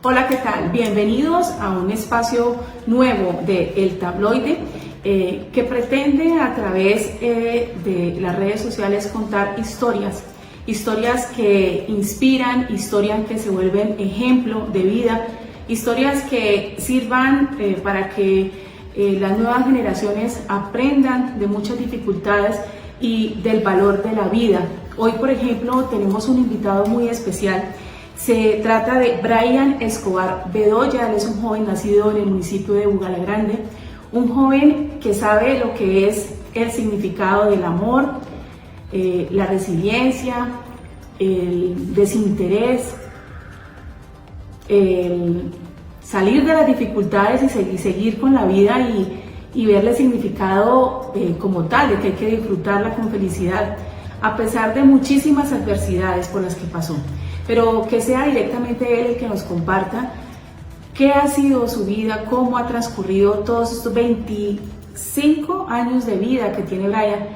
Hola, ¿qué tal? Bienvenidos a un espacio nuevo de El Tabloide que pretende a través de las redes sociales contar historias que inspiran, historias que se vuelven ejemplo de vida, historias que sirvan para que las nuevas generaciones aprendan de muchas dificultades y del valor de la vida. Hoy, por ejemplo, tenemos un invitado muy especial. Se trata de Brian Escobar Bedoya. Él es un joven nacido en el municipio de Bugalagrande, un joven que sabe lo que es el significado del amor, la resiliencia, el desinterés, el salir de las dificultades y seguir con la vida y verle significado como tal, de que hay que disfrutarla con felicidad, a pesar de muchísimas adversidades por las que pasó. Pero que sea directamente él el que nos comparta qué ha sido su vida, cómo ha transcurrido todos estos 25 años de vida que tiene Brian,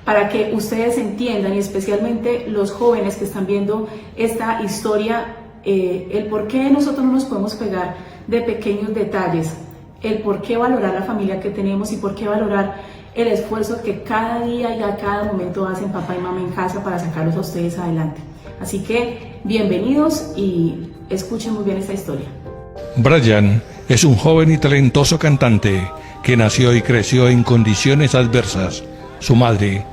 para que ustedes entiendan, y especialmente los jóvenes que están viendo esta historia, el por qué nosotros no nos podemos pegar de pequeños detalles, el por qué valorar la familia que tenemos y por qué valorar el esfuerzo que cada día y a cada momento hacen papá y mamá en casa para sacarlos a ustedes adelante. Así que bienvenidos y escuchen muy bien esta historia. Brian es un joven y talentoso cantante que nació y creció en condiciones adversas. Su madre,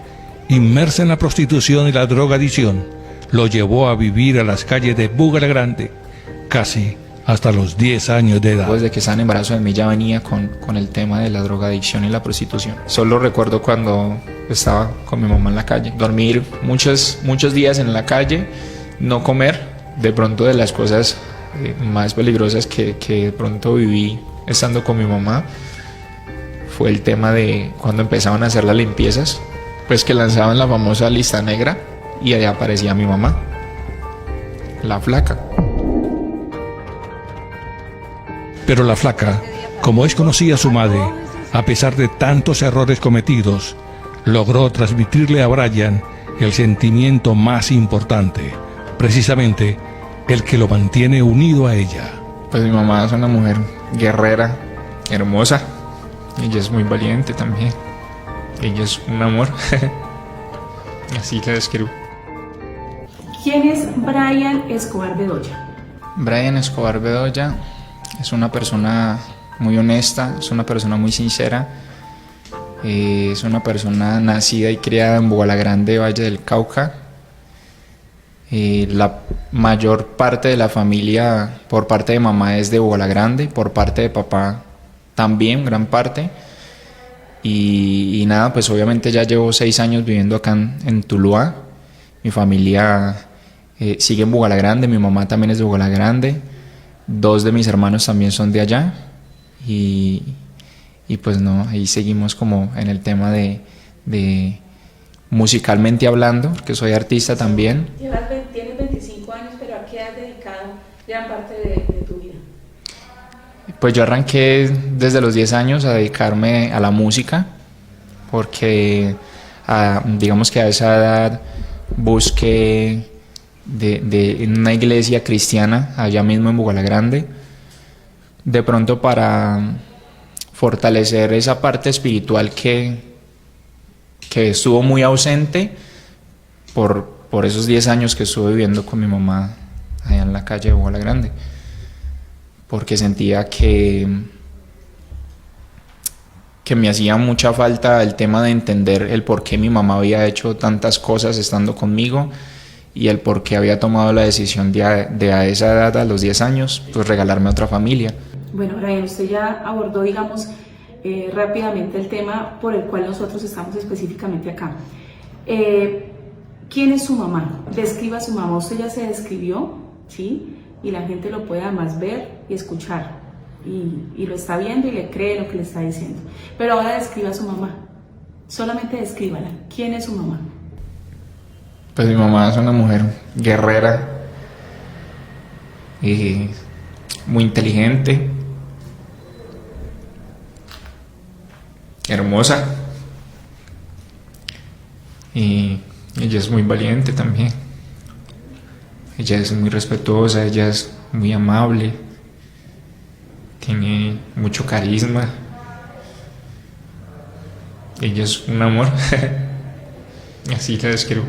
inmersa en la prostitución y la drogadicción, lo llevó a vivir a las calles de Bugalagrande, casi hasta los 10 años de edad. Desde que estaba en embarazo de mí ya venía con el tema de la drogadicción y la prostitución. Solo recuerdo cuando estaba con mi mamá en la calle, dormir muchos días en la calle, no comer. De pronto, de las cosas más peligrosas que de pronto viví estando con mi mamá fue el tema de cuando empezaban a hacer las limpiezas, pues que lanzaban la famosa lista negra y ahí aparecía mi mamá, la flaca. Pero la flaca, como es conocida su madre, a pesar de tantos errores cometidos, logró transmitirle a Brian el sentimiento más importante, precisamente el que lo mantiene unido a ella. Pues mi mamá es una mujer guerrera, hermosa, ella es muy valiente también, ella es un amor, así la describo. ¿Quién es Brian Escobar Bedoya? Brian Escobar Bedoya es una persona muy honesta, es una persona muy sincera, es una persona nacida y criada en Bugalagrande, Valle del Cauca. La mayor parte de la familia por parte de mamá es de Bugalagrande, por parte de papá también, gran parte. Y nada, pues obviamente ya llevo 6 años viviendo acá en Tuluá. Mi familia sigue en Bugalagrande, mi mamá también es de Bugalagrande. 2 de mis hermanos también son de allá y pues no, ahí seguimos como en el tema de musicalmente hablando, que soy artista también. Tienes 25 años, pero ¿a qué has dedicado gran parte de tu vida? Pues yo arranqué desde los 10 años a dedicarme a la música, porque digamos que a esa edad busqué en una iglesia cristiana allá mismo en Bugalagrande, de pronto para fortalecer esa parte espiritual que estuvo muy ausente por esos 10 años que estuve viviendo con mi mamá allá en la calle de Bugalagrande, porque sentía que me hacía mucha falta el tema de entender el por qué mi mamá había hecho tantas cosas estando conmigo y el por qué había tomado la decisión de a esa edad, a los 10 años, pues regalarme a otra familia. Bueno, Brian, usted ya abordó, digamos, rápidamente el tema por el cual nosotros estamos específicamente acá. ¿Quién es su mamá? Describa a su mamá. Usted ya se describió, ¿sí? Y la gente lo puede además ver y escuchar. Y lo está viendo y le cree lo que le está diciendo. Pero ahora describa a su mamá. Solamente descríbala. ¿Quién es su mamá? Pues mi mamá es una mujer guerrera y muy inteligente, hermosa, y ella es muy valiente también. Ella es muy respetuosa, ella es muy amable, tiene mucho carisma. Ella es un amor. Así la describo.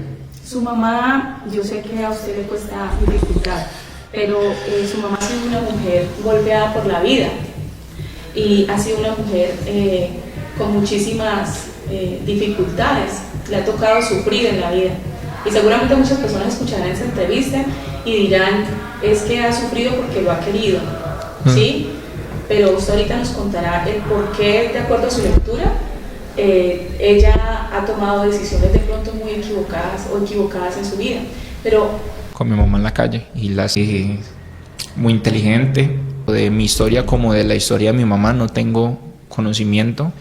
Su mamá, yo sé que a usted le cuesta dificultad, pero su mamá ha sido una mujer golpeada por la vida y ha sido una mujer con muchísimas dificultades. Le ha tocado sufrir en la vida. Y seguramente muchas personas escucharán esa entrevista y dirán, es que ha sufrido porque lo ha querido, ¿sí? Pero usted ahorita nos contará el por qué, de acuerdo a su lectura, ella ha tomado decisiones de pronto muy equivocadas o equivocadas en su vida. Pero con mi mamá en la calle y muy inteligente. De mi historia como de la historia de mi mamá no tengo conocimiento,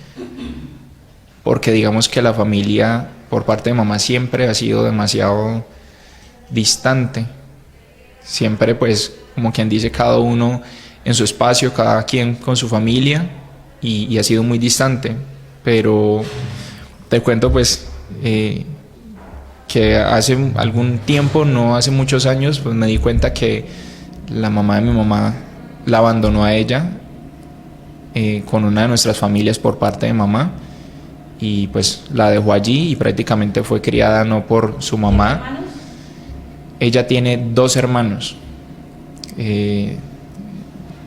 porque digamos que la familia por parte de mamá siempre ha sido demasiado distante. Siempre pues como quien dice, cada uno en su espacio, cada quien con su familia, y ha sido muy distante. Pero te cuento pues que hace algún tiempo, no hace muchos años, pues me di cuenta que la mamá de mi mamá la abandonó a ella con una de nuestras familias por parte de mamá, y pues la dejó allí y prácticamente fue criada no por su mamá. ¿hermanos? Ella tiene 2 hermanos,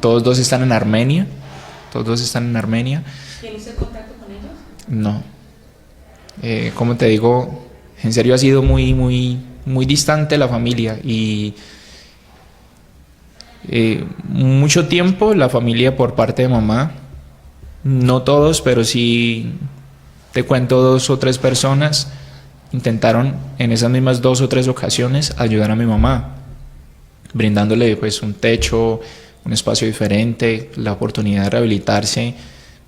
todos dos están en Armenia. ¿Tiene usted contacto con ellos? No, como te digo, en serio ha sido muy distante la familia, y mucho tiempo la familia por parte de mamá, no todos, pero sí te cuento 2 o 3 personas intentaron en esas mismas 2 o 3 ocasiones ayudar a mi mamá, brindándole pues un techo, un espacio diferente, la oportunidad de rehabilitarse,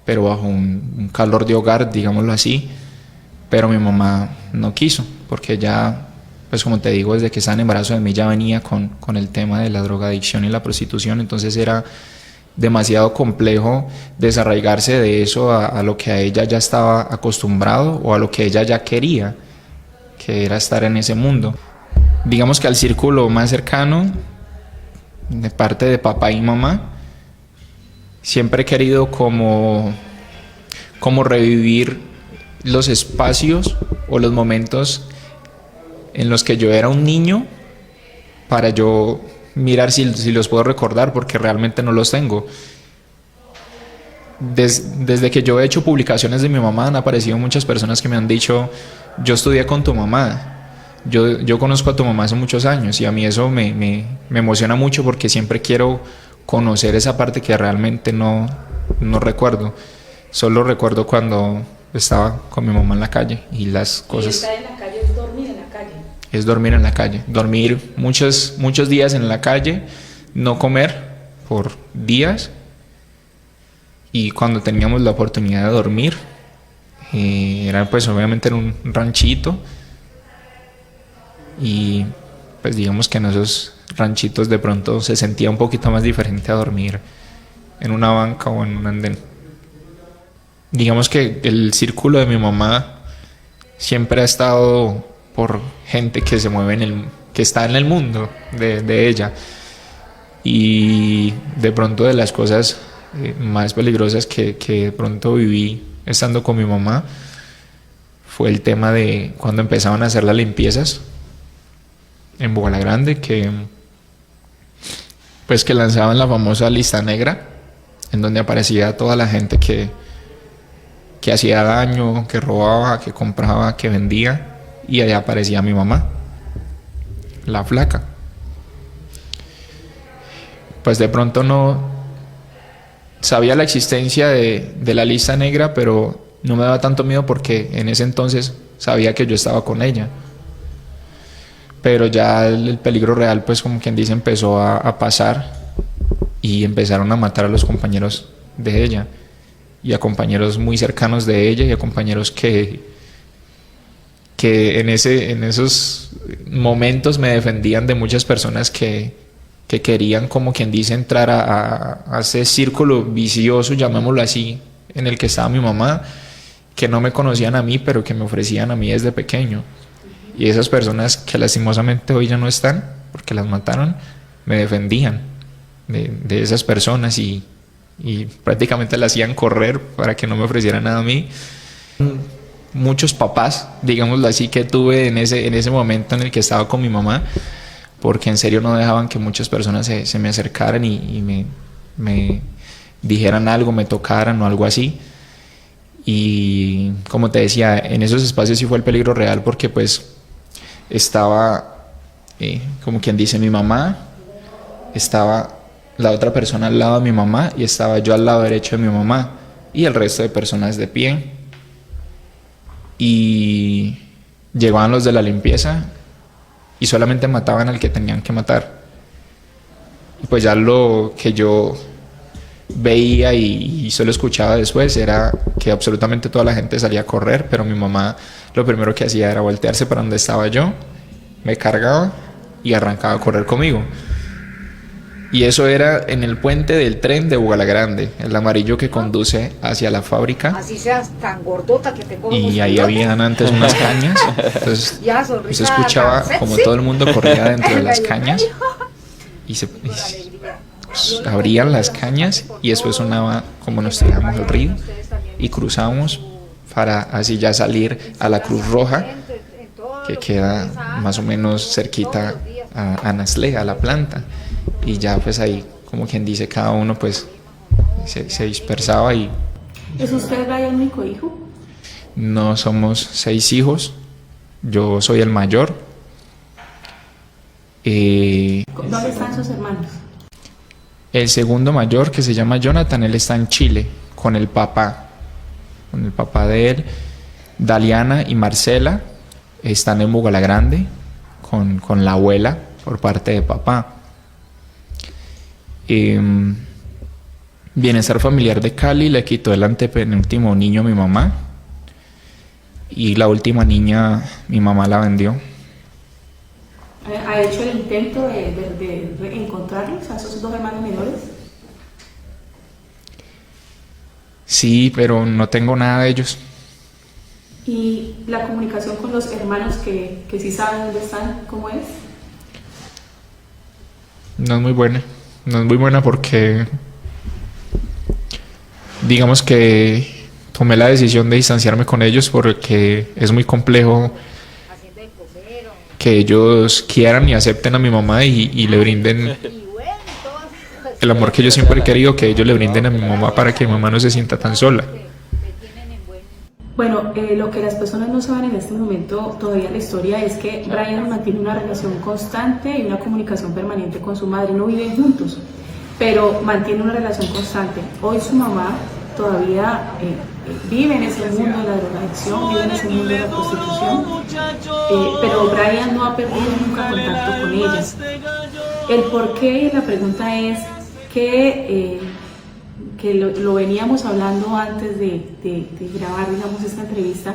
pero bajo un calor de hogar, digámoslo así. Pero mi mamá no quiso, porque ya, pues como te digo, desde que estaba en embarazo de mí ya venía con el tema de la drogadicción y la prostitución. Entonces era demasiado complejo desarraigarse de eso a lo que a ella ya estaba acostumbrado o a lo que ella ya quería, que era estar en ese mundo. Digamos que al círculo más cercano, de parte de papá y mamá, siempre he querido como revivir los espacios o los momentos en los que yo era un niño, para yo mirar si los puedo recordar, porque realmente no los tengo. Desde que yo he hecho publicaciones de mi mamá, han aparecido muchas personas que me han dicho, yo estudié con tu mamá, yo conozco a tu mamá hace muchos años, y a mí eso me emociona mucho, porque siempre quiero conocer esa parte que realmente no recuerdo. Solo recuerdo cuando estaba con mi mamá en la calle y las cosas. Y estar en la calle es dormir en la calle. Es dormir en la calle, dormir muchos días en la calle, no comer por días, y cuando teníamos la oportunidad de dormir, era pues obviamente en un ranchito, y pues digamos que en esos ranchitos de pronto se sentía un poquito más diferente a dormir en una banca o en un andén. Digamos que el círculo de mi mamá siempre ha estado por gente que se mueve que está en el mundo de ella, y de pronto de las cosas más peligrosas que de pronto viví estando con mi mamá fue el tema de cuando empezaban a hacer las limpiezas en Bogotá Grande, que lanzaban la famosa lista negra, en donde aparecía toda la gente que hacía daño, que robaba, que compraba, que vendía, y allá aparecía mi mamá, la flaca. Pues de pronto no sabía la existencia de la lista negra, pero no me daba tanto miedo, porque en ese entonces sabía que yo estaba con ella. Pero ya el peligro real, pues como quien dice, empezó a pasar, y empezaron a matar a los compañeros de ella, y a compañeros muy cercanos de ella, y a compañeros que en esos momentos me defendían de muchas personas que querían, como quien dice, entrar a ese círculo vicioso, llamémoslo así, en el que estaba mi mamá, que no me conocían a mí, pero que me ofrecían a mí desde pequeño. Y esas personas que lastimosamente hoy ya no están, porque las mataron, me defendían de esas personas y prácticamente las hacían correr para que no me ofrecieran nada a mí. Muchos papás, digámoslo así, que tuve en ese momento en el que estaba con mi mamá, porque en serio no dejaban que muchas personas se me acercaran y me dijeran algo, me tocaran o algo así. Y como te decía, en esos espacios sí fue el peligro real, porque pues estaba, como quien dice, mi mamá, estaba la otra persona al lado de mi mamá y estaba yo al lado derecho de mi mamá y el resto de personas de pie. Y llegaban los de la limpieza y solamente mataban al que tenían que matar. Y pues ya lo que yo veía y solo escuchaba después era que absolutamente toda la gente salía a correr, pero mi mamá lo primero que hacía era voltearse para donde estaba yo, me cargaba y arrancaba a correr conmigo. Y eso era en el puente del tren de Bugalagrande, el amarillo que conduce hacia la fábrica. Así seas tan gordota que te cojo. Y ahí habían antes unas cañas, entonces se escuchaba como todo el mundo corría dentro de las cañas y se abrían las cañas y después sonaba como nos tirábamos al río y cruzamos para así ya salir a la Cruz Roja, que queda más o menos cerquita a Naslé, a la planta. Y ya pues ahí, como quien dice, cada uno pues se dispersaba. Y ¿Es usted el único hijo? no, somos 6 hijos, yo soy el mayor. ¿Dónde están sus hermanos? El segundo mayor, que se llama Jonathan, él está en Chile con el papá de él. Daliana y Marcela están en Bugalagrande con la abuela por parte de papá. Bienestar Familiar de Cali le quitó el antepenúltimo niño a mi mamá y la última niña mi mamá la vendió. ¿Ha hecho el intento de reencontrarlos a esos 2 hermanos menores? Sí, pero no tengo nada de ellos. ¿Y la comunicación con los hermanos que sí saben dónde están, cómo es? No es muy buena. No es muy buena porque digamos que tomé la decisión de distanciarme con ellos porque es muy complejo que ellos quieran y acepten a mi mamá y le brinden el amor que yo siempre he querido que ellos le brinden a mi mamá para que mi mamá no se sienta tan sola. Bueno, lo que las personas no saben en este momento todavía la historia es que Brian mantiene una relación constante y una comunicación permanente con su madre. No viven juntos, pero mantiene una relación constante. Hoy su mamá todavía vive en ese mundo de la drogadicción, vive en ese mundo de la prostitución, pero Brian no ha perdido nunca contacto con ella. El por qué, la pregunta es que lo veníamos hablando antes de grabar, digamos, esta entrevista,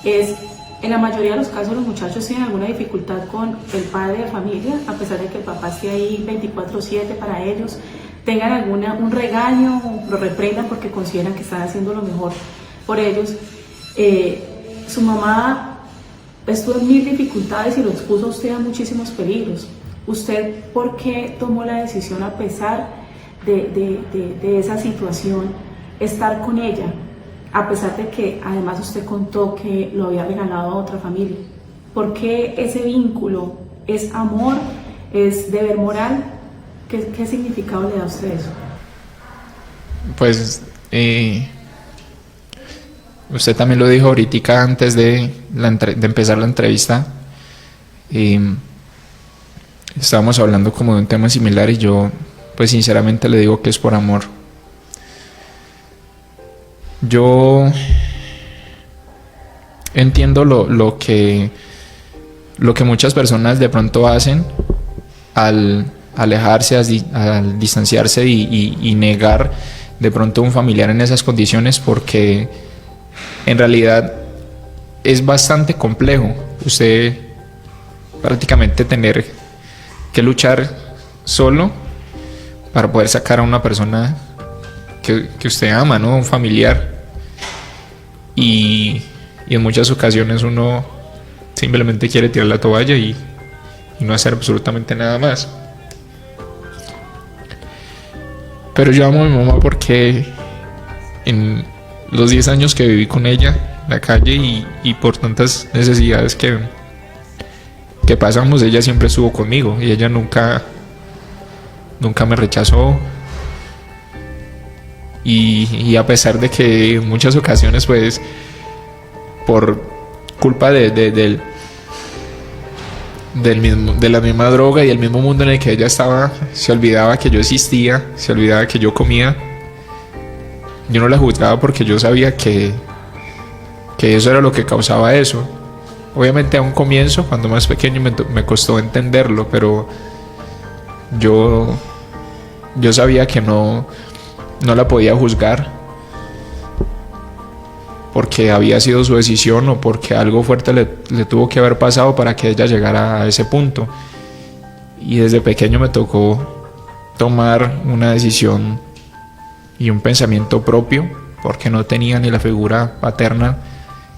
es en la mayoría de los casos los muchachos tienen alguna dificultad con el padre de familia, a pesar de que el papá esté ahí 24/7 para ellos, tengan un regaño, lo reprendan porque consideran que están haciendo lo mejor por ellos. Su mamá estuvo en 1000 dificultades y lo expuso a usted a muchísimos peligros. ¿Usted por qué tomó la decisión, a pesar de esa situación, estar con ella, a pesar de que además usted contó que lo había regalado a otra familia? ¿Por qué ese vínculo? ¿Es amor? ¿Es deber moral? ¿Qué significado le da a usted eso? Pues usted también lo dijo ahorita antes de empezar la entrevista. Estábamos hablando como de un tema similar y yo pues sinceramente le digo que es por amor. Yo entiendo lo que muchas personas de pronto hacen al alejarse, al distanciarse y negar de pronto a un familiar en esas condiciones, porque en realidad es bastante complejo usted prácticamente tener que luchar solo para poder sacar a una persona que usted ama, ¿no? Un familiar. Y en muchas ocasiones uno simplemente quiere tirar la toalla y no hacer absolutamente nada más. Pero yo amo a mi mamá porque en los 10 años que viví con ella en la calle y por tantas necesidades que pasamos, ella siempre estuvo conmigo y ella nunca me rechazó. Y a pesar de que en muchas ocasiones, pues, por culpa de la misma droga y el mismo mundo en el que ella estaba, se olvidaba que yo existía, se olvidaba que yo comía, yo no la juzgaba porque yo sabía que eso era lo que causaba eso. Obviamente a un comienzo, cuando más pequeño, me costó entenderlo, pero yo sabía que no la podía juzgar porque había sido su decisión o porque algo fuerte le tuvo que haber pasado para que ella llegara a ese punto. Y desde pequeño me tocó tomar una decisión y un pensamiento propio, porque no tenía ni la figura paterna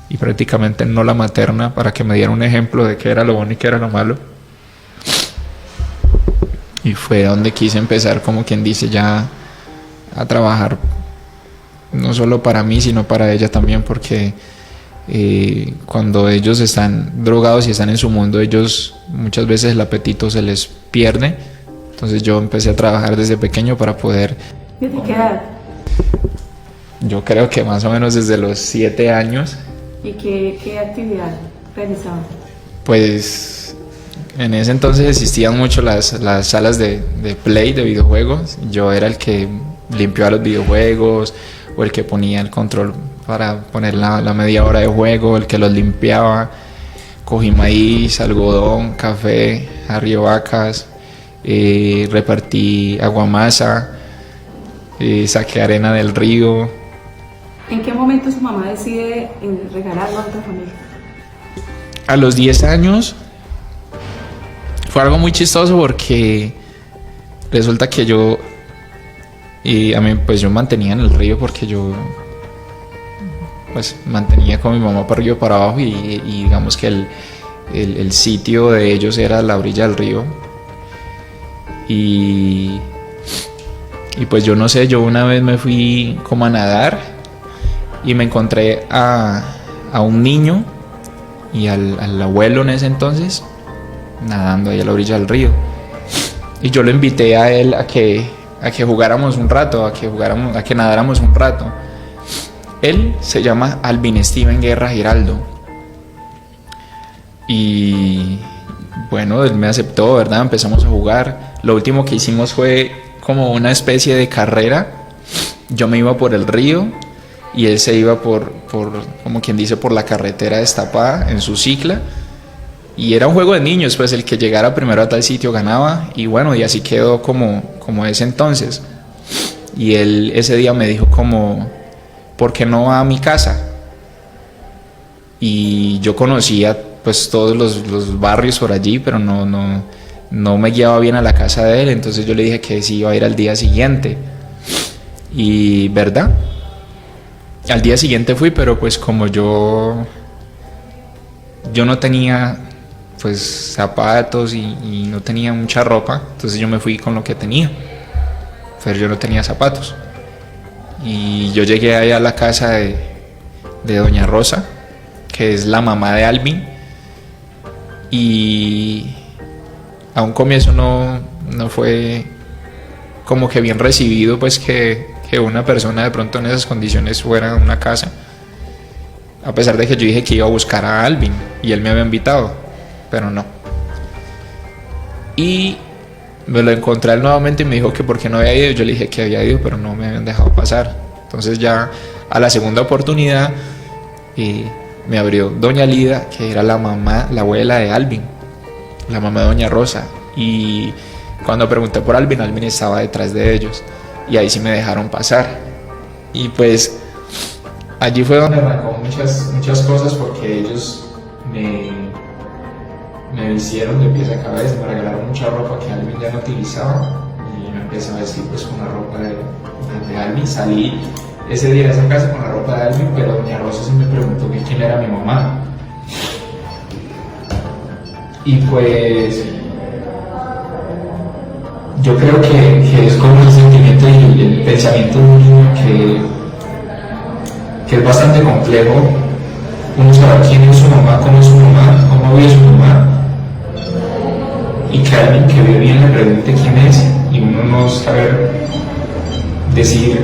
y prácticamente no la materna para que me diera un ejemplo de qué era lo bueno y qué era lo malo. Y fue donde quise empezar, como quien dice, ya a trabajar no solo para mí sino para ella también, porque cuando ellos están drogados y están en su mundo, ellos muchas veces el apetito se les pierde. Entonces yo empecé a trabajar desde pequeño para poder... ¿Desde qué edad? Yo creo que más o menos desde los 7 años. ¿Y qué actividad realizaba? Pues en ese entonces existían mucho las salas de play, de videojuegos. Yo era el que limpiaba los videojuegos o el que ponía el control para poner la media hora de juego, el que los limpiaba. Cogí maíz, algodón, café, arreé vacas, repartí aguamasa, saqué arena del río. ¿En qué momento su mamá decide regalarlo a otra familia? A los 10 años fue algo muy chistoso porque resulta que yo mantenía en el río porque yo pues mantenía con mi mamá para arriba y para abajo y digamos que el sitio de ellos era la orilla del río y pues yo no sé, yo una vez me fui como a nadar y me encontré a un niño y al abuelo en ese entonces nadando ahí a la orilla del río y yo lo invité a él a que jugáramos un rato, a que nadáramos un rato. Él se llama Alvin Steven Guerra Giraldo y bueno, él me aceptó, ¿verdad? Empezamos a jugar. Lo último que hicimos fue como una especie de carrera. Yo me iba por el río y él se iba por como quien dice, por la carretera destapada en su cicla. Y era un juego de niños, pues el que llegara primero a tal sitio ganaba. Y bueno, y así quedó como ese entonces. Y él ese día me dijo como, ¿por qué no va a mi casa? Y yo conocía pues todos los barrios por allí, pero no me guiaba bien a la casa de él. Entonces yo le dije que sí iba a ir al día siguiente. Y ¿verdad? Al día siguiente fui, pero pues como yo no tenía pues zapatos y no tenía mucha ropa, entonces yo me fui con lo que tenía, pero yo no tenía zapatos. Y yo llegué allá a la casa de doña Rosa, que es la mamá de Alvin, y a un comienzo no fue como que bien recibido, pues que una persona de pronto en esas condiciones fuera a una casa, a pesar de que yo dije que iba a buscar a Alvin y él me había invitado, pero no. Y me lo encontré él nuevamente y me dijo que por qué no había ido. Yo le dije que había ido, pero no me habían dejado pasar. Entonces ya a la segunda oportunidad me abrió doña Lida, que era la mamá, la abuela de Alvin, la mamá de doña Rosa. Y cuando pregunté por Alvin, Alvin estaba detrás de ellos y ahí sí me dejaron pasar. Y pues allí fue donde arrancó muchas cosas, porque ellos me vistieron de pies a cabeza, me regalaron mucha ropa que Alvin ya no utilizaba y me empecé a vestir pues con la ropa de Alvin. Salí ese día de esa casa con la ropa de Alvin, pero doña Rosa sí me preguntó que quién era mi mamá. Y pues yo creo que es como el sentimiento y el pensamiento de un niño que es bastante complejo. Uno sabe quién es su mamá, cómo vive su mamá, y que alguien que ve bien le pregunte quién es y uno no saber decir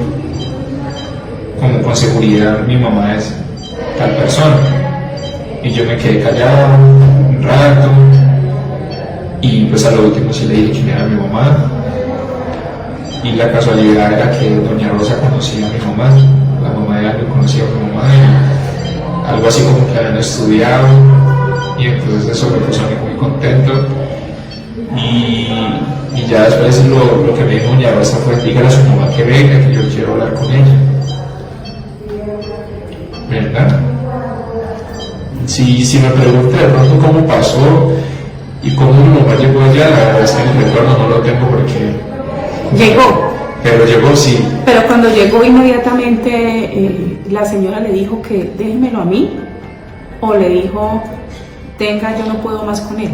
como con seguridad mi mamá es tal persona. Y yo me quedé callado un rato y pues a lo último sí le dije quién era mi mamá, y la casualidad era que doña Rosa conocía a mi mamá, la mamá de alguien conocía a mi mamá, y algo así como que habían estudiado, y entonces eso me puso a mí muy contento. Y ya después lo que me dijo doña Rosa fue: dígale a su mamá que venga, que yo quiero hablar con ella. ¿Verdad? Si me pregunta de pronto cómo pasó y cómo mi mamá llegó allá, la verdad es que el recuerdo no lo tengo porque... Llegó. Pero llegó, sí. Pero cuando llegó inmediatamente, la señora le dijo que déjemelo a mí, o le dijo, tenga, yo no puedo más con él.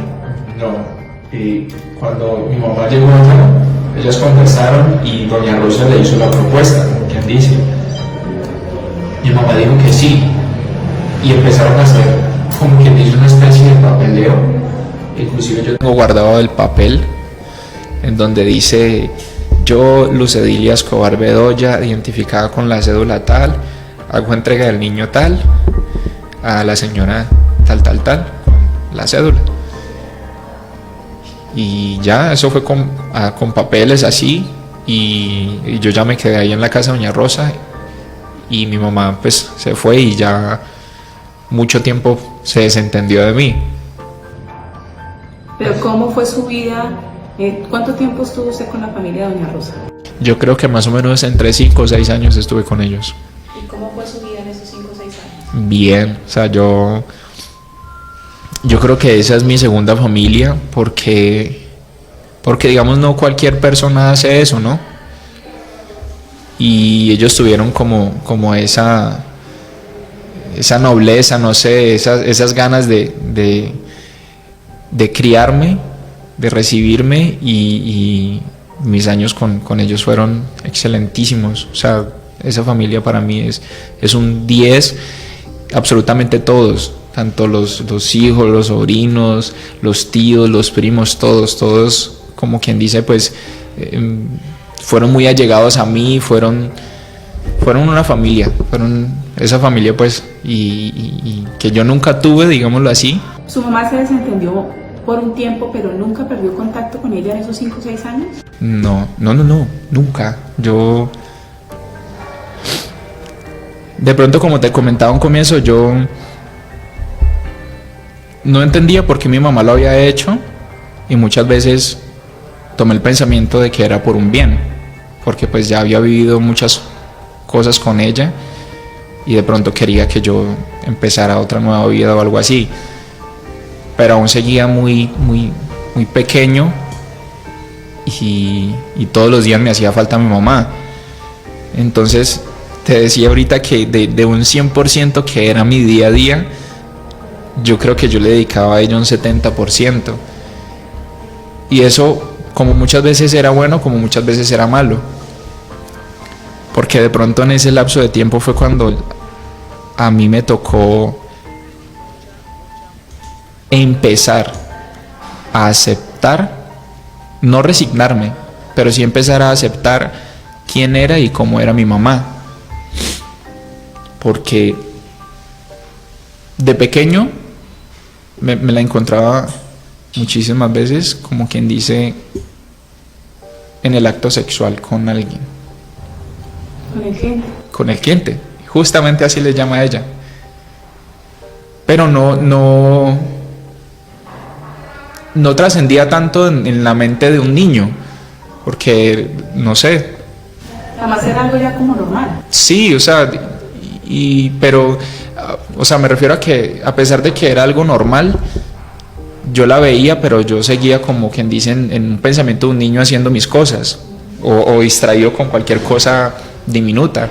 No. Y cuando mi mamá llegó allá, ellas conversaron y doña Rosa le hizo la propuesta, como quien dice. Mi mamá dijo que sí, y empezaron a hacer como quien dice una especie de papeleo. Inclusive yo tengo guardado el papel en donde dice: yo, Luz Edilia Escobar Bedoya, identificada con la cédula tal, hago entrega del niño tal a la señora tal, con la cédula. Y ya, eso fue con papeles así, y yo ya me quedé ahí en la casa de doña Rosa, y mi mamá pues se fue y ya mucho tiempo se desentendió de mí. Pero ¿cómo fue su vida? ¿Cuánto tiempo estuvo usted con la familia de doña Rosa? Yo creo que más o menos entre 5 o 6 años estuve con ellos. ¿Y cómo fue su vida en esos 5 o 6 años? Bien, o sea, yo creo que esa es mi segunda familia, porque digamos no cualquier persona hace eso, ¿no? Y ellos tuvieron como esa nobleza, no sé, esas ganas de criarme, de recibirme, y mis años con ellos fueron excelentísimos. O sea, esa familia para mí es un 10, absolutamente todos, tanto los hijos, los sobrinos, los tíos, los primos, todos, como quien dice, pues fueron muy allegados a mí, fueron una familia, fueron esa familia pues, y que yo nunca tuve, digámoslo así. ¿Su mamá se desentendió por un tiempo, pero nunca perdió contacto con ella en esos 5 o 6 años? No, nunca. Yo, de pronto, como te comentaba a un comienzo, yo no entendía por qué mi mamá lo había hecho, y muchas veces tomé el pensamiento de que era por un bien, porque pues ya había vivido muchas cosas con ella y de pronto quería que yo empezara otra nueva vida o algo así, pero aún seguía muy pequeño, y todos los días me hacía falta mi mamá. Entonces te decía ahorita que de un 100% que era mi día a día, yo creo que yo le dedicaba a ella un 70%, y eso como muchas veces era bueno, como muchas veces era malo, porque de pronto en ese lapso de tiempo fue cuando a mí me tocó empezar a aceptar, no resignarme, pero sí empezar a aceptar quién era y cómo era mi mamá, porque de pequeño me la encontraba muchísimas veces, como quien dice, en el acto sexual con alguien. ¿Con el cliente? Con el cliente, justamente así le llama a ella. Pero no trascendía tanto en la mente de un niño, porque, no sé. Además era algo ya como normal. Sí, o sea, pero, o sea, me refiero a que a pesar de que era algo normal, yo la veía, pero yo seguía como quien dice en un pensamiento de un niño haciendo mis cosas, o distraído con cualquier cosa diminuta.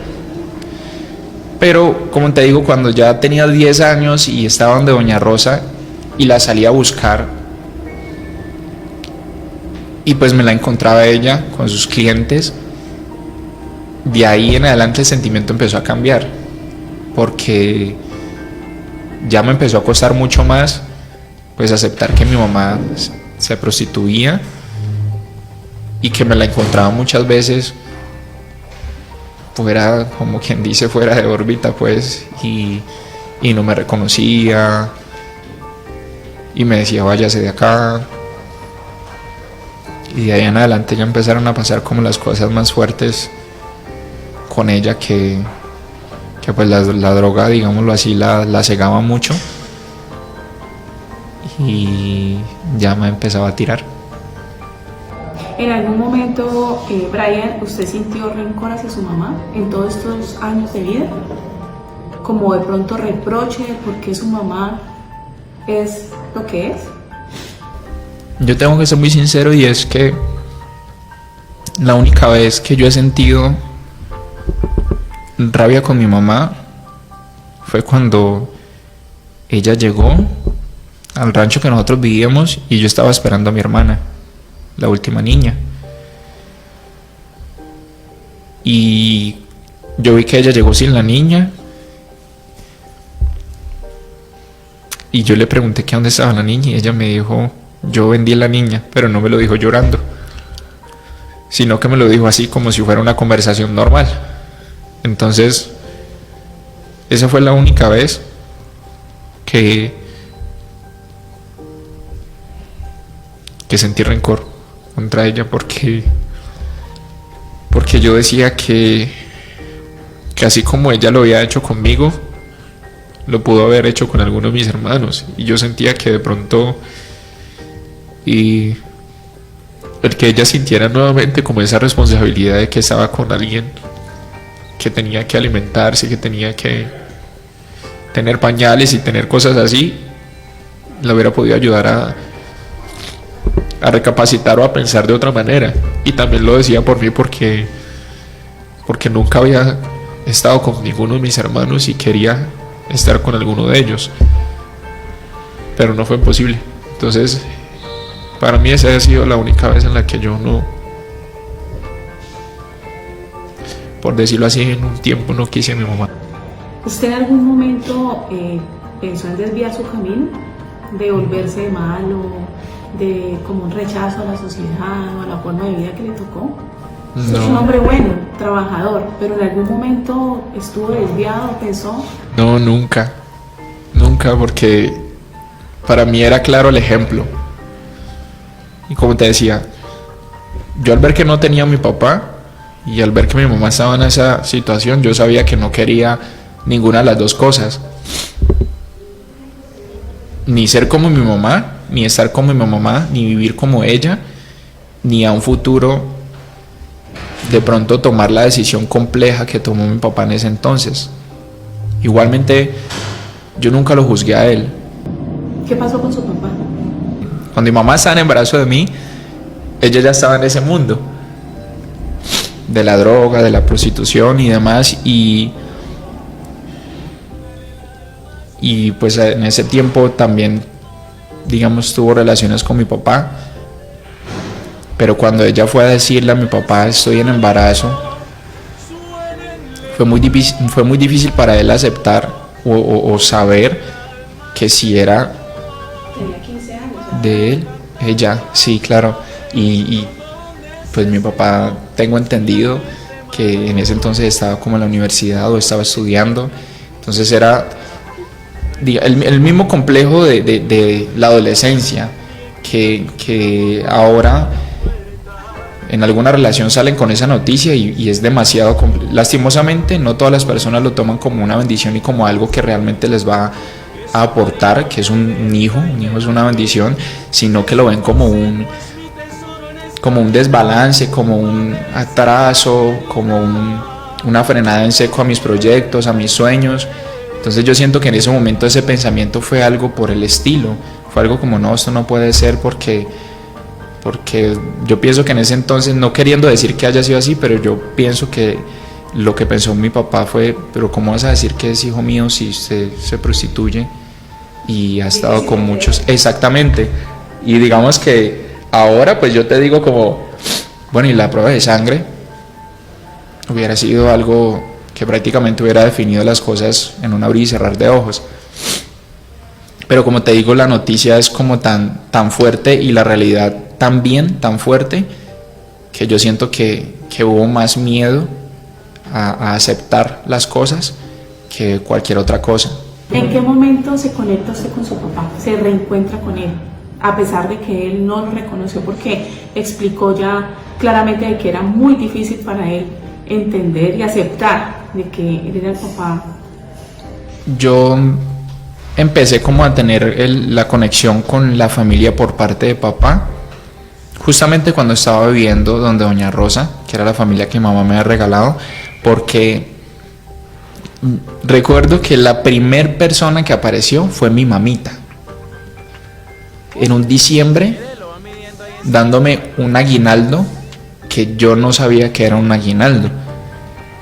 Pero, como te digo, cuando ya tenía 10 años y estaba donde doña Rosa y la salí a buscar, y pues me la encontraba ella con sus clientes. De ahí en adelante el sentimiento empezó a cambiar, porque ya me empezó a costar mucho más pues aceptar que mi mamá se prostituía y que me la encontraba muchas veces fuera, como quien dice, fuera de órbita, pues, y no me reconocía y me decía váyase de acá. Y de ahí en adelante ya empezaron a pasar como las cosas más fuertes con ella, que pues la droga, digámoslo así, la cegaba mucho y ya me empezaba a tirar. ¿En algún momento, Brian, usted sintió rencor hacia su mamá en todos estos años de vida? Como de pronto reproche de por qué su mamá es lo que es. Yo tengo que ser muy sincero, y es que la única vez que yo he sentido rabia con mi mamá fue cuando ella llegó al rancho que nosotros vivíamos y yo estaba esperando a mi hermana, la última niña, y yo vi que ella llegó sin la niña y yo le pregunté que dónde estaba la niña y ella me dijo: yo vendí la niña, pero no me lo dijo llorando, sino que me lo dijo así como si fuera una conversación normal. Entonces, esa fue la única vez que sentí rencor contra ella, porque yo decía que así como ella lo había hecho conmigo, lo pudo haber hecho con alguno de mis hermanos, y yo sentía que de pronto y el que ella sintiera nuevamente como esa responsabilidad de que estaba con alguien que tenía que alimentarse, que tenía que tener pañales y tener cosas así, la hubiera podido ayudar a recapacitar o a pensar de otra manera. Y también lo decía por mí, porque nunca había estado con ninguno de mis hermanos y quería estar con alguno de ellos, pero no fue posible. Entonces, para mí esa ha sido la única vez en la que yo no, por decirlo así, en un tiempo no quise a mi mamá. ¿Usted en algún momento pensó en desviar su camino? ¿De volverse de malo? ¿De como un rechazo a la sociedad o a la forma de vida que le tocó? Usted es un hombre bueno, trabajador, pero en algún momento estuvo desviado, pensó. No, nunca, porque para mí era claro el ejemplo. Y como te decía, yo al ver que no tenía a mi papá y al ver que mi mamá estaba en esa situación, yo sabía que no quería ninguna de las dos cosas. Ni ser como mi mamá, ni estar como mi mamá, ni vivir como ella, ni a un futuro de pronto tomar la decisión compleja que tomó mi papá en ese entonces. Igualmente, yo nunca lo juzgué a él. ¿Qué pasó con su papá? Cuando mi mamá estaba en embarazo de mí, ella ya estaba en ese mundo de la droga, de la prostitución y demás, y pues en ese tiempo también, digamos, tuvo relaciones con mi papá. Pero cuando ella fue a decirle a mi papá: estoy en embarazo, fue muy difícil para él aceptar o saber que si era Tenía 15 años. de él, ella, sí, claro. Y pues mi papá, tengo entendido que en ese entonces estaba como en la universidad o estaba estudiando. Entonces era el mismo complejo de la adolescencia, que ahora en alguna relación salen con esa noticia y es demasiado lastimosamente no todas las personas lo toman como una bendición y como algo que realmente les va a aportar, que es un hijo es una bendición, sino que lo ven como un desbalance, como un atraso, como una frenada en seco a mis proyectos, a mis sueños. Entonces yo siento que en ese momento ese pensamiento fue algo por el estilo, fue algo como: no, esto no puede ser, porque yo pienso que en ese entonces, no queriendo decir que haya sido así, pero yo pienso que lo que pensó mi papá fue: pero ¿cómo vas a decir que es hijo mío si usted se prostituye y ha estado con muchos? Exactamente. Y digamos que ahora pues yo te digo como, bueno, y la prueba de sangre hubiera sido algo que prácticamente hubiera definido las cosas en un abrir y cerrar de ojos. Pero como te digo, la noticia es como tan fuerte y la realidad también tan fuerte, que yo siento que hubo más miedo a aceptar las cosas que cualquier otra cosa. ¿En qué momento se conecta usted con su papá? ¿Se reencuentra con él? A pesar de que él no lo reconoció, porque explicó ya claramente de que era muy difícil para él entender y aceptar de que él era el papá. Yo empecé como a tener la conexión con la familia por parte de papá justamente cuando estaba viviendo donde doña Rosa, que era la familia que mamá me había regalado, porque recuerdo que la primer persona que apareció fue mi mamita en un diciembre, dándome un aguinaldo que yo no sabía que era un aguinaldo,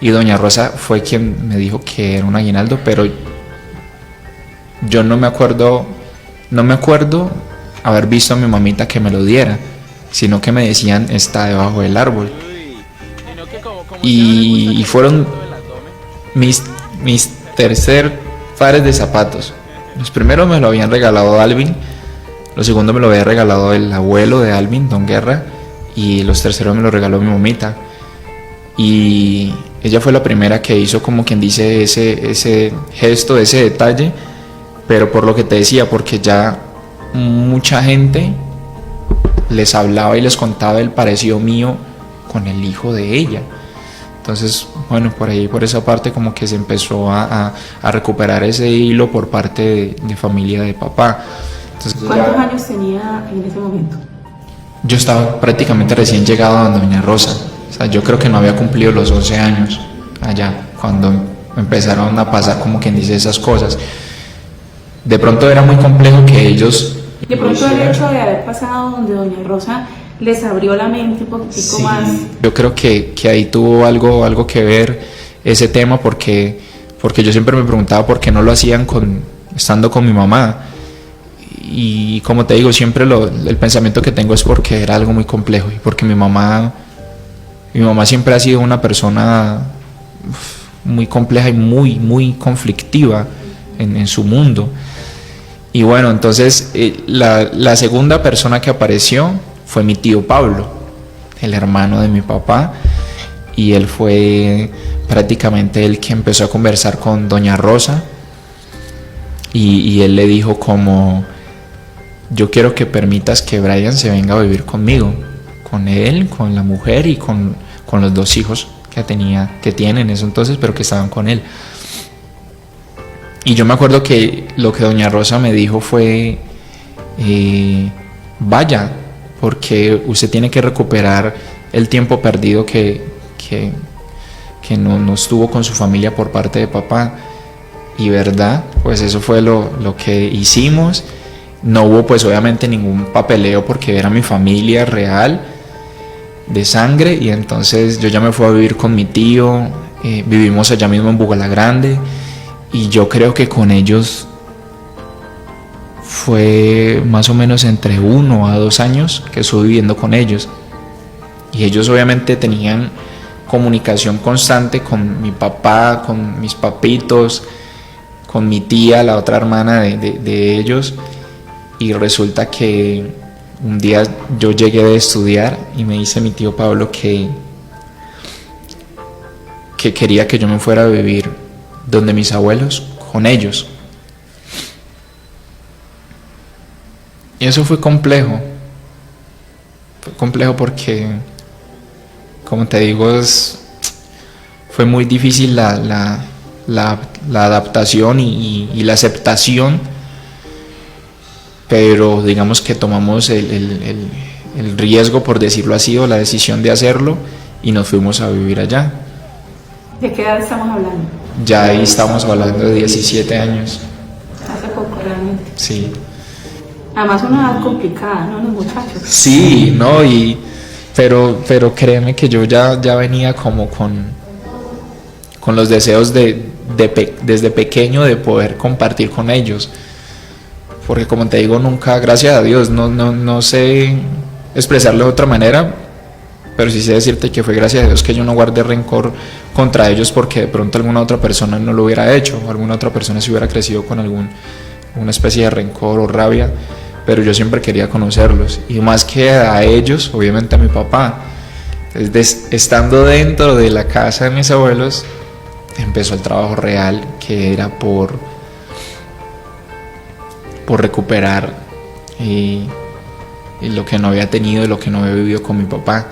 y doña Rosa fue quien me dijo que era un aguinaldo, pero yo no me acuerdo haber visto a mi mamita que me lo diera, sino que me decían está debajo del árbol. Y fueron mis tercer pares de zapatos. Los primeros me lo habían regalado Alvin, los segundos me lo había regalado el abuelo de Alvin, Don Guerra, y los terceros me lo regaló mi mamita. Y ella fue la primera que hizo, como quien dice, ese gesto, ese detalle, pero por lo que te decía, porque ya mucha gente les hablaba y les contaba el parecido mío con el hijo de ella. Entonces, bueno, por ahí, por esa parte, como que se empezó a recuperar ese hilo por parte de familia de papá. Entonces, ¿cuántos años tenía en ese momento? Yo estaba prácticamente recién llegado a doña Rosa. O sea, yo creo que no había cumplido los 11 años allá, cuando empezaron a pasar, como quien dice, esas cosas. De pronto era muy complejo que ellos... De pronto el hecho de haber pasado donde doña Rosa les abrió la mente un poquitico más. Yo creo que ahí tuvo algo que ver ese tema, porque yo siempre me preguntaba por qué no lo hacían estando con mi mamá. Y como te digo, siempre el pensamiento que tengo es porque era algo muy complejo y porque mi mamá siempre ha sido una persona muy compleja y muy conflictiva en su mundo. Y bueno, entonces la segunda persona que apareció fue mi tío Pablo, el hermano de mi papá, y él fue prácticamente el que empezó a conversar con doña Rosa, y él le dijo como: yo quiero que permitas que Brian se venga a vivir conmigo, con él, con la mujer y con los 2 hijos que tiene en eso entonces, pero que estaban con él. Y yo me acuerdo que lo que doña Rosa me dijo fue: vaya, porque usted tiene que recuperar el tiempo perdido que no estuvo con su familia por parte de papá. Y verdad, pues eso fue lo que hicimos. No hubo pues obviamente ningún papeleo porque era mi familia real, de sangre, y entonces yo ya me fui a vivir con mi tío, vivimos allá mismo en Bugalagrande, y yo creo que con ellos fue más o menos entre 1 a 2 años que estuve viviendo con ellos, y ellos obviamente tenían comunicación constante con mi papá, con mis papitos, con mi tía, la otra hermana de ellos. Y resulta que un día yo llegué de estudiar y me dice mi tío Pablo que quería que yo me fuera a vivir donde mis abuelos, con ellos. Y eso fue complejo. Fue complejo porque, como te digo, fue muy difícil la adaptación y la aceptación. Pero digamos que tomamos el riesgo, por decirlo así, o la decisión de hacerlo, y nos fuimos a vivir allá. ¿De qué edad estamos hablando? Ya ahí estamos hablando de 17 años. Hace poco realmente. Sí. Además una edad complicada, ¿no? Los muchachos. Sí, no, pero créeme que yo ya venía como con los deseos desde pequeño de poder compartir con ellos. Porque como te digo, nunca, gracias a Dios, no sé expresarlo de otra manera, pero sí sé decirte que fue gracias a Dios que yo no guardé rencor contra ellos, porque de pronto alguna otra persona no lo hubiera hecho, o alguna otra persona se hubiera crecido con una especie de rencor o rabia, pero yo siempre quería conocerlos, y más que a ellos, obviamente a mi papá. Estando dentro de la casa de mis abuelos, empezó el trabajo real, que era por recuperar y lo que no había tenido y lo que no había vivido con mi papá.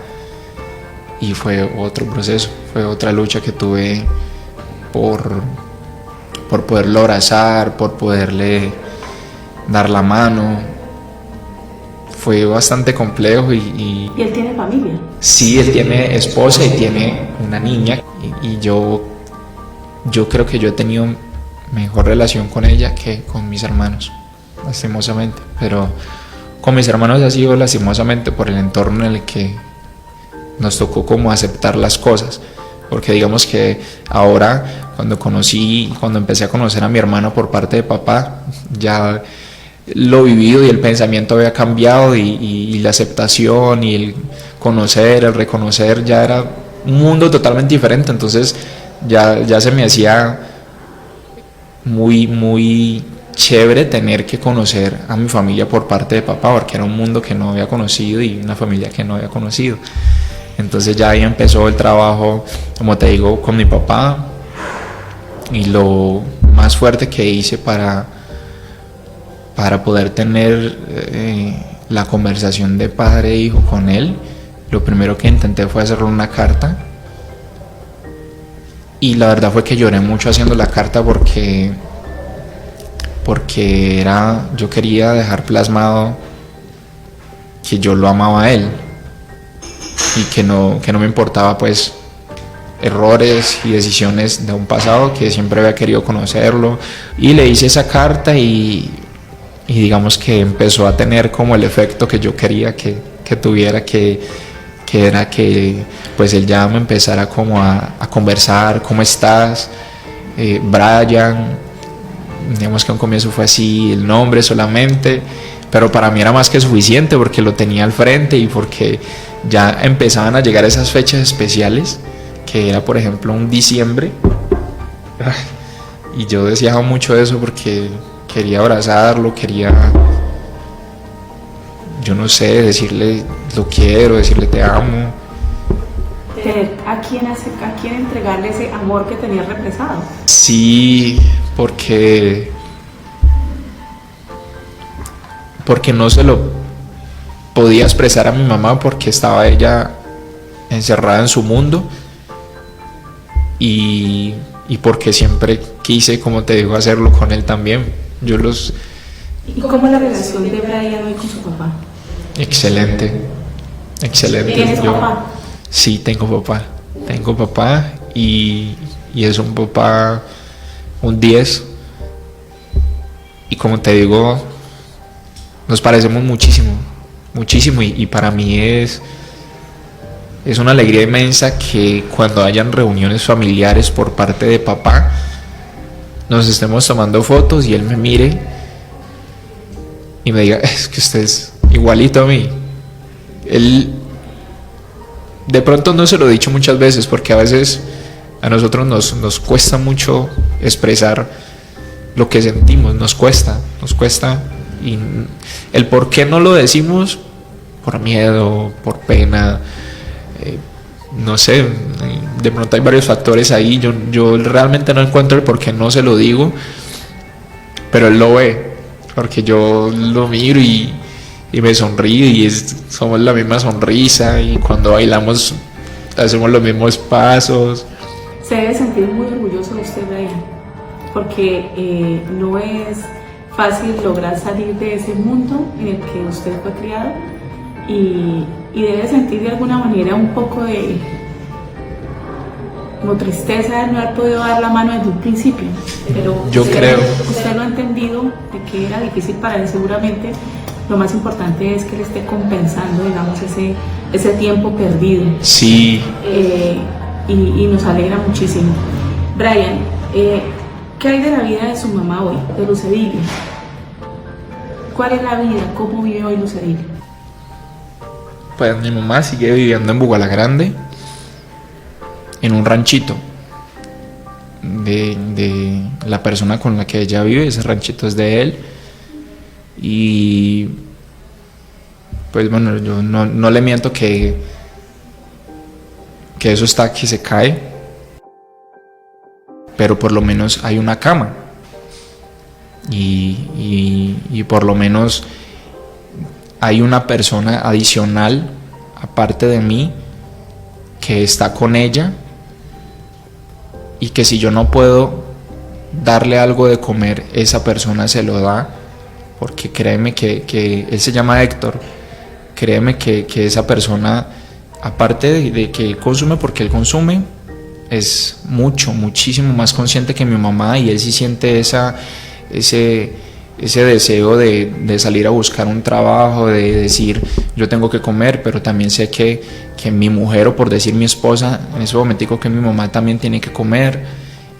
Y fue otro proceso, fue otra lucha que tuve por poderlo abrazar, por poderle dar la mano. Fue bastante complejo ¿Y él tiene familia? Sí, él tiene esposa y tiene una niña, y yo creo que yo he tenido mejor relación con ella que con mis hermanos, lastimosamente, pero con mis hermanos ha sido lastimosamente por el entorno en el que nos tocó como aceptar las cosas, porque digamos que ahora cuando empecé a conocer a mi hermano por parte de papá, ya lo vivido y el pensamiento había cambiado, y la aceptación y el conocer, el reconocer, ya era un mundo totalmente diferente. Entonces ya se me hacía muy, muy chévere tener que conocer a mi familia por parte de papá, porque era un mundo que no había conocido y una familia que no había conocido. Entonces ya ahí empezó el trabajo, como te digo, con mi papá, y lo más fuerte que hice para poder tener la conversación de padre e hijo con él, lo primero que intenté fue hacerle una carta, y la verdad fue que lloré mucho haciendo la carta porque yo quería dejar plasmado que yo lo amaba a él, y que no me importaba pues errores y decisiones de un pasado, que siempre había querido conocerlo. Y le hice esa carta, y digamos que empezó a tener como el efecto que yo quería que tuviera, que era que pues él ya me empezara como a conversar: ¿cómo estás? Brian. Digamos que a un comienzo fue así, el nombre solamente, pero para mí era más que suficiente, porque lo tenía al frente y porque ya empezaban a llegar esas fechas especiales, que era por ejemplo un diciembre, y yo deseaba mucho eso porque quería abrazarlo, quería, yo no sé, decirle lo quiero, decirle te amo. ¿A quién entregarle ese amor que tenía represado? Sí, porque no se lo podía expresar a mi mamá, porque estaba ella encerrada en su mundo, y porque siempre quise, como te digo, hacerlo con él también. ¿Y cómo es la relación de Brian hoy con su papá? Excelente. ¿Tienes papá? Sí, tengo papá, y es un papá un 10, y como te digo, nos parecemos muchísimo, y para mí es una alegría inmensa que cuando hayan reuniones familiares por parte de papá, nos estemos tomando fotos y él me mire y me diga: es que usted es igualito a mí. Él de pronto no se lo he dicho muchas veces, porque a veces a nosotros nos cuesta mucho expresar lo que sentimos, nos cuesta, y el por qué no lo decimos, por miedo, por pena, no sé, de pronto hay varios factores ahí. Yo realmente no encuentro el por qué no se lo digo, pero él lo ve, porque yo lo miro y me sonríe, y somos la misma sonrisa, y cuando bailamos hacemos los mismos pasos. Se debe sentir muy orgulloso de usted, Brian, porque no es fácil lograr salir de ese mundo en el que usted fue criado, y debe sentir de alguna manera un poco de como tristeza de no haber podido dar la mano desde un principio, pero creo usted lo ha entendido de que era difícil para él. Seguramente lo más importante es que él esté compensando, digamos, ese tiempo perdido. Sí. Y nos alegra muchísimo. Brian, ¿qué hay de la vida de su mamá hoy, de Luz Edilia? ¿Cuál es la vida? ¿Cómo vive hoy Luz Edilia? Pues mi mamá sigue viviendo en Bugalagrande, en un ranchito de la persona con la que ella vive. Ese ranchito es de él. Y pues bueno, yo no le miento que eso está que se cae, pero por lo menos hay una cama y por lo menos hay una persona adicional aparte de mí que está con ella, y que si yo no puedo darle algo de comer, esa persona se lo da, porque créeme que él se llama Héctor. Créeme que esa persona, aparte de que él consume, porque él consume, es muchísimo más consciente que mi mamá, y él sí siente ese deseo de salir a buscar un trabajo, de decir yo tengo que comer, pero también sé que mi mujer, o por decir mi esposa, en ese momentico, que mi mamá también tiene que comer,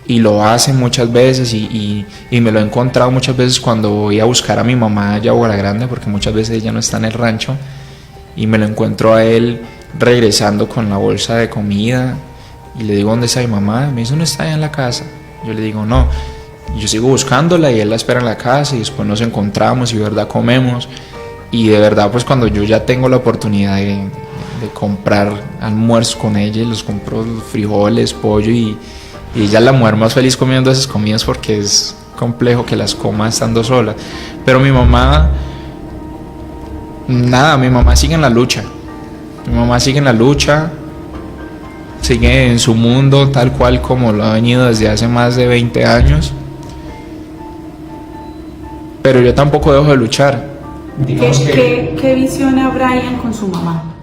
y lo hace muchas veces, y me lo he encontrado muchas veces cuando voy a buscar a mi mamá allá a Bugalagrande, porque muchas veces ella no está en el rancho, y me lo encuentro a él regresando con la bolsa de comida, y le digo, ¿dónde está mi mamá? Me dice, no está allá en la casa. Yo le digo, no. Yo sigo buscándola y él la espera en la casa, y después nos encontramos y de verdad comemos. Y de verdad, pues cuando yo ya tengo la oportunidad de comprar almuerzo con ella, y los compro frijoles, pollo, y ella es la mujer más feliz comiendo esas comidas, porque es complejo que las coma estando sola. Pero mi mamá, nada, mi mamá sigue en la lucha. Mi mamá sigue en la lucha, sigue en su mundo tal cual como lo ha venido desde hace más de 20 años. Pero yo tampoco dejo de luchar. ¿Qué visiona Brian con su mamá?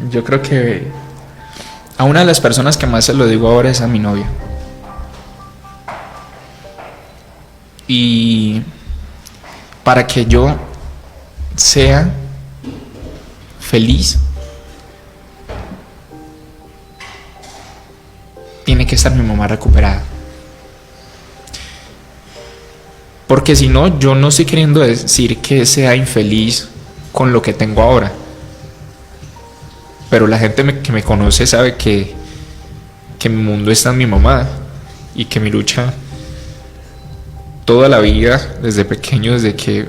Yo creo que a una de las personas que más se lo digo ahora es a mi novia. Y para que yo sea feliz, tiene que estar mi mamá recuperada. Porque si no, yo no estoy queriendo decir que sea infeliz con lo que tengo ahora. Pero la gente que me conoce sabe que mi mundo está en mi mamá, y que mi lucha toda la vida, desde pequeño, desde que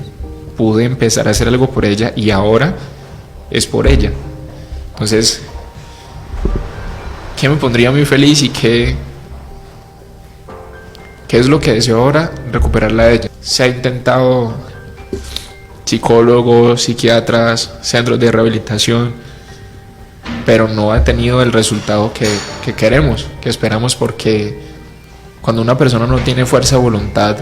pude empezar a hacer algo por ella, y ahora es por ella. Entonces, ¿qué me pondría muy feliz y qué es lo que deseo ahora? Recuperarla a ella. Se ha intentado psicólogos, psiquiatras, centros de rehabilitación, pero no ha tenido el resultado que queremos, que esperamos, porque cuando una persona no tiene fuerza de voluntad,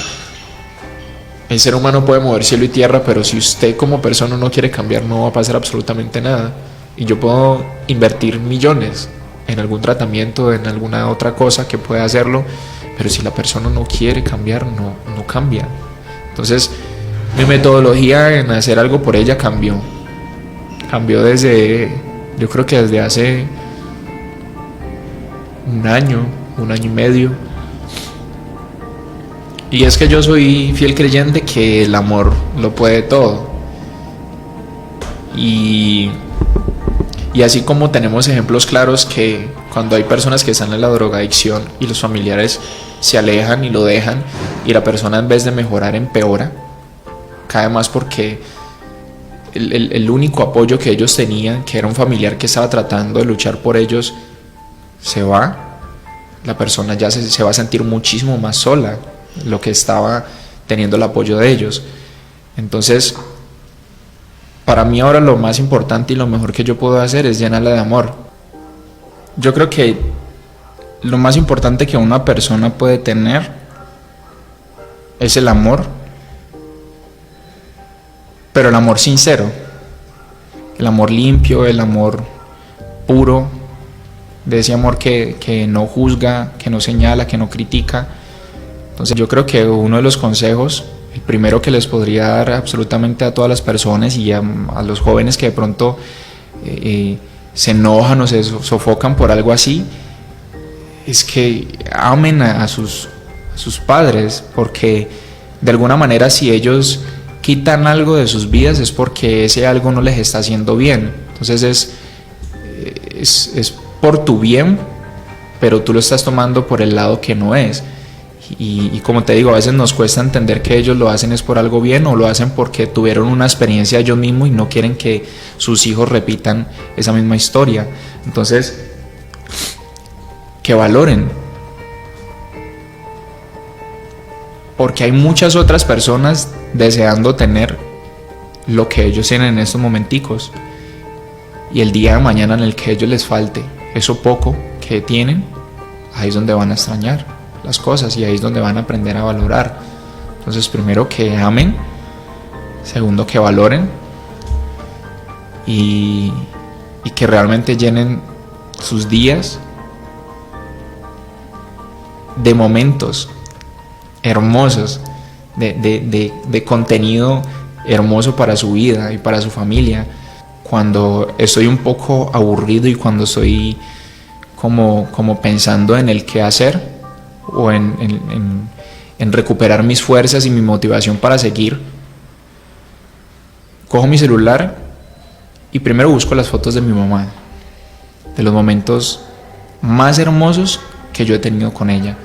el ser humano puede mover cielo y tierra, pero si usted como persona no quiere cambiar, no va a pasar absolutamente nada. Y yo puedo invertir millones en algún tratamiento, en alguna otra cosa que pueda hacerlo, pero si la persona no quiere cambiar, no cambia. Entonces, mi metodología en hacer algo por ella cambió yo creo que desde hace un año y medio. Y es que yo soy fiel creyente que el amor lo puede todo. Y así como tenemos ejemplos claros que cuando hay personas que están en la drogadicción y los familiares se alejan y lo dejan, y la persona, en vez de mejorar, empeora, cae más porque el único apoyo que ellos tenían, que era un familiar que estaba tratando de luchar por ellos, se va, la persona ya se va a sentir muchísimo más sola, lo que estaba teniendo el apoyo de ellos. Entonces, para mí ahora lo más importante y lo mejor que yo puedo hacer es llenarla de amor. Yo creo que lo más importante que una persona puede tener es el amor, pero el amor sincero, el amor limpio, el amor puro, de ese amor que no juzga, que no señala, que no critica. Entonces yo creo que uno de los consejos, el primero que les podría dar absolutamente a todas las personas y a los jóvenes que de pronto se enojan o se sofocan por algo así, es que amen a sus padres, porque de alguna manera si ellos quitan algo de sus vidas es porque ese algo no les está haciendo bien. Entonces es es por tu bien, pero tú lo estás tomando por el lado que no es. Y como te digo, a veces nos cuesta entender que ellos lo hacen es por algo bien o lo hacen porque tuvieron una experiencia ellos mismos y no quieren que sus hijos repitan esa misma historia. Entonces, que valoren, porque hay muchas otras personas deseando tener lo que ellos tienen en estos momenticos, y el día de mañana en el que a ellos les falte eso poco que tienen, ahí es donde van a extrañar las cosas y ahí es donde van a aprender a valorar. Entonces, primero que amen, segundo que valoren y que realmente llenen sus días de momentos hermosos, de contenido hermoso para su vida y para su familia. Cuando estoy un poco aburrido y cuando estoy como pensando en el qué hacer o en recuperar mis fuerzas y mi motivación para seguir, cojo mi celular y primero busco las fotos de mi mamá, de los momentos más hermosos que yo he tenido con ella,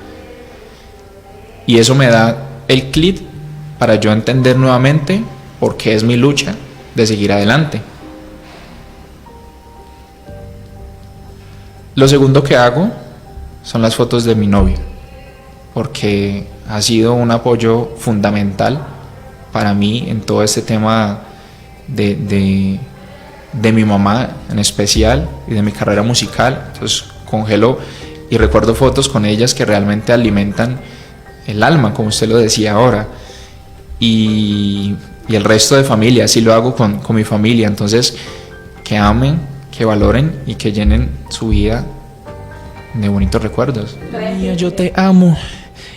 y eso me da el clic para yo entender nuevamente por qué es mi lucha de seguir adelante. Lo segundo que hago son las fotos de mi novio, porque ha sido un apoyo fundamental para mí en todo este tema de mi mamá en especial y de mi carrera musical. Entonces congelo y recuerdo fotos con ellas que realmente alimentan el alma, como usted lo decía ahora, y el resto de familia, así lo hago con mi familia. Entonces, que amen, que valoren y que llenen su vida de bonitos recuerdos. Yo te amo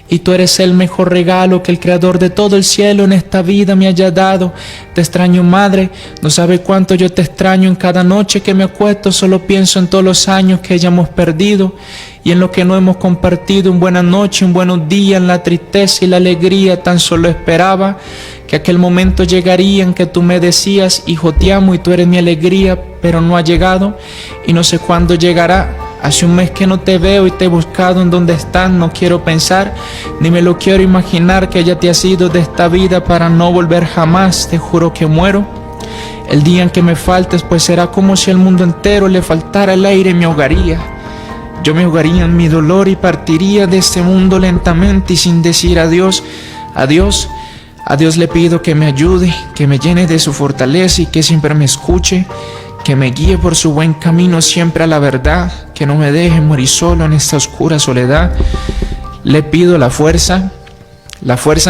y tú eres el mejor regalo que el creador de todo el cielo en esta vida me haya dado. Te extraño, madre, no sabe cuánto yo te extraño. En cada noche que me acuesto solo pienso en todos los años que ya hemos perdido y en lo que no hemos compartido. Un buena noche, un buenos días, en la tristeza y la alegría. Tan solo esperaba que aquel momento llegaría en que tú me decías: hijo, te amo y tú eres mi alegría, pero no ha llegado y no sé cuándo llegará. Hace un mes que no te veo y te he buscado en donde estás. No quiero pensar, ni me lo quiero imaginar, que ya te has ido de esta vida para no volver jamás. Te juro que muero el día en que me faltes, pues será como si al mundo entero le faltara el aire y me ahogaría. Yo me ahogaría en mi dolor y partiría de este mundo lentamente y sin decir adiós. Adiós. A Dios le pido que me ayude, que me llene de su fortaleza y que siempre me escuche, que me guíe por su buen camino siempre a la verdad, que no me deje morir solo en esta oscura soledad. Le pido la fuerza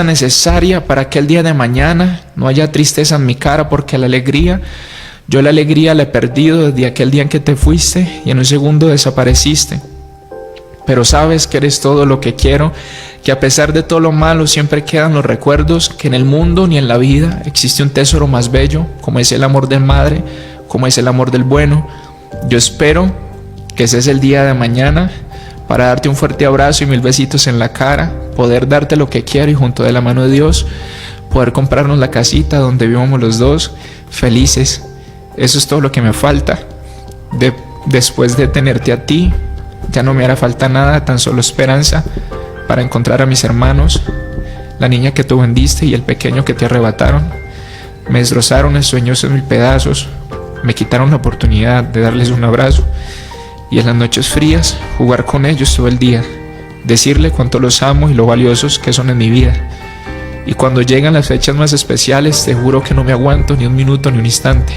necesaria para que el día de mañana no haya tristeza en mi cara, porque yo la alegría la he perdido desde aquel día en que te fuiste y en un segundo desapareciste. Pero sabes que eres todo lo que quiero, que a pesar de todo lo malo siempre quedan los recuerdos, que en el mundo ni en la vida existe un tesoro más bello, como es el amor de madre, como es el amor del bueno. Yo espero que ese es el día de mañana para darte un fuerte abrazo y 1000 besitos en la cara, poder darte lo que quiero y junto de la mano de Dios poder comprarnos la casita donde vivamos los dos felices. Eso es todo lo que me falta. Después de tenerte a ti, ya no me hará falta nada, tan solo esperanza para encontrar a mis hermanos, la niña que tú vendiste y el pequeño que te arrebataron. Me destrozaron el sueño en 1000 pedazos, me quitaron la oportunidad de darles un abrazo y en las noches frías jugar con ellos todo el día, decirle cuánto los amo y lo valiosos que son en mi vida. Y cuando llegan las fechas más especiales, te juro que no me aguanto ni un minuto ni un instante,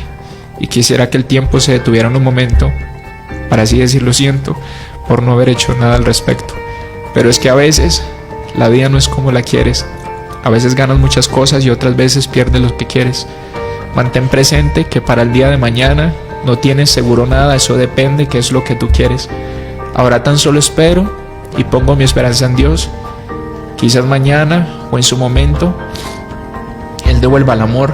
y quisiera que el tiempo se detuviera un momento para así decir lo siento por no haber hecho nada al respecto. Pero es que a veces la vida no es como la quieres. A veces ganas muchas cosas y otras veces pierdes lo que quieres. Mantén presente que para el día de mañana no tienes seguro nada, eso depende qué es lo que tú quieres. Ahora tan solo espero y pongo mi esperanza en Dios. Quizás mañana o en su momento Él devuelva el amor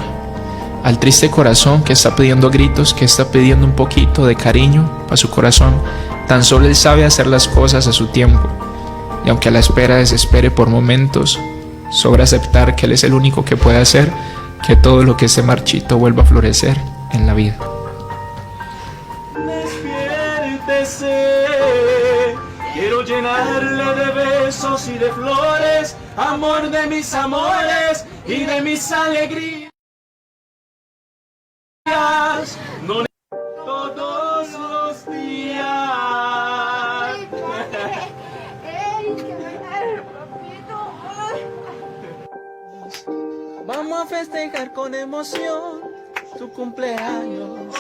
al triste corazón que está pidiendo gritos, que está pidiendo un poquito de cariño para su corazón. Tan solo Él sabe hacer las cosas a su tiempo, y aunque a la espera desespere por momentos, sobra aceptar que Él es el único que puede hacer que todo lo que esté marchito vuelva a florecer en la vida. Despierta, llenarle de besos y de flores, amor de mis amores y de mis alegrías. No todos los días. Vamos a festejar con emoción tu cumpleaños.